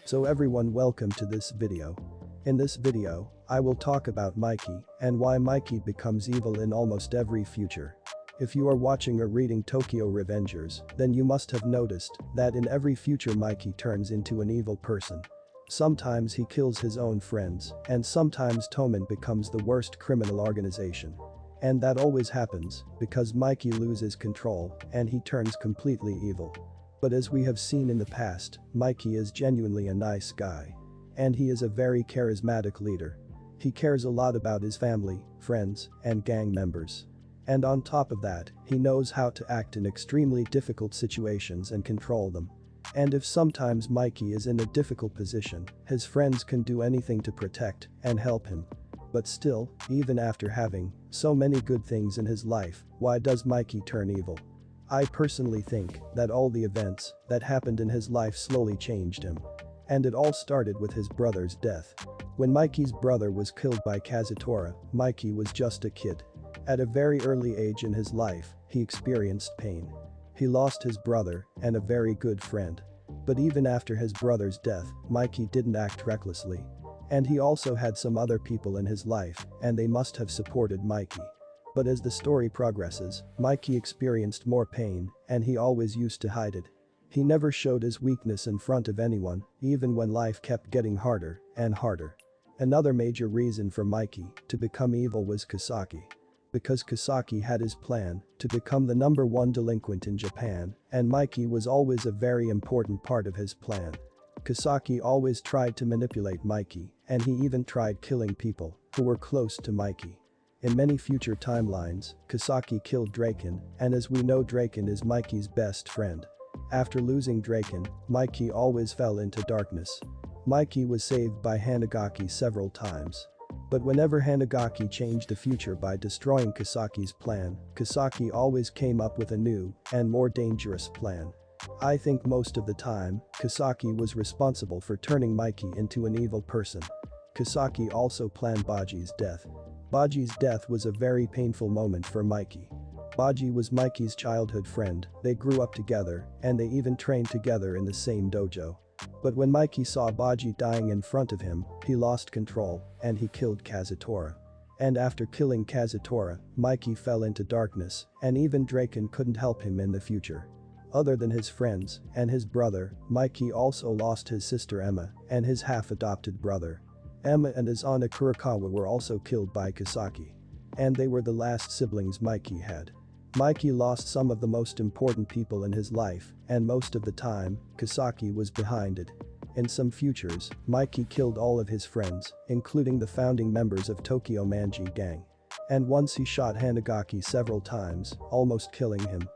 So everyone, welcome to this video. In this video, I will talk about Mikey and why Mikey becomes evil in almost every future. If you are watching or reading Tokyo Revengers, then you must have noticed that in every future Mikey turns into an evil person. Sometimes he kills his own friends, and sometimes Toman becomes the worst criminal organization. And that always happens because Mikey loses control and he turns completely evil. But as we have seen in the past, Mikey is genuinely a nice guy. And he is a very charismatic leader. He cares a lot about his family, friends, and gang members. And on top of that, he knows how to act in extremely difficult situations and control them. And if sometimes Mikey is in a difficult position, his friends can do anything to protect and help him. But still, even after having so many good things in his life, why does Mikey turn evil? I personally think that all the events that happened in his life slowly changed him. And it all started with his brother's death. When Mikey's brother was killed by Kazutora, Mikey was just a kid. At a very early age in his life, he experienced pain. He lost his brother and a very good friend. But even after his brother's death, Mikey didn't act recklessly. And he also had some other people in his life, and they must have supported Mikey. But as the story progresses, Mikey experienced more pain, and he always used to hide it. He never showed his weakness in front of anyone, even when life kept getting harder and harder. Another major reason for Mikey to become evil was Kisaki. Because Kisaki had his plan to become the #1 delinquent in Japan, and Mikey was always a very important part of his plan. Kisaki always tried to manipulate Mikey, and he even tried killing people who were close to Mikey. In many future timelines, Kisaki killed Draken, and as we know, Draken is Mikey's best friend. After losing Draken, Mikey always fell into darkness. Mikey was saved by Hanagaki several times. But whenever Hanagaki changed the future by destroying Kisaki's plan, Kisaki always came up with a new and more dangerous plan. I think most of the time, Kisaki was responsible for turning Mikey into an evil person. Kisaki also planned Baji's death. Baji's death was a very painful moment for Mikey. Baji was Mikey's childhood friend, they grew up together, and they even trained together in the same dojo. But when Mikey saw Baji dying in front of him, he lost control, and he killed Kazutora. And after killing Kazutora, Mikey fell into darkness, and even Draken couldn't help him in the future. Other than his friends and his brother, Mikey also lost his sister Emma and his half-adopted brother. Emma and his Anna Kurakawa were also killed by Kisaki. And they were the last siblings Mikey had. Mikey lost some of the most important people in his life, and most of the time, Kisaki was behind it. In some futures, Mikey killed all of his friends, including the founding members of Tokyo Manji gang. And once he shot Hanagaki several times, almost killing him.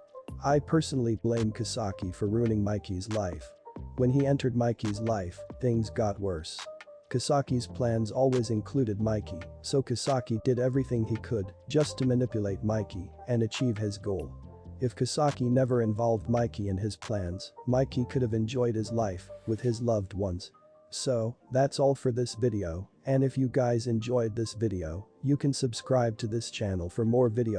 I personally blame Kisaki for ruining Mikey's life. When he entered Mikey's life, things got worse. Kisaki's plans always included Mikey, so Kisaki did everything he could just to manipulate Mikey and achieve his goal. If Kisaki never involved Mikey in his plans, Mikey could have enjoyed his life with his loved ones. So, that's all for this video, and if you guys enjoyed this video, you can subscribe to this channel for more videos.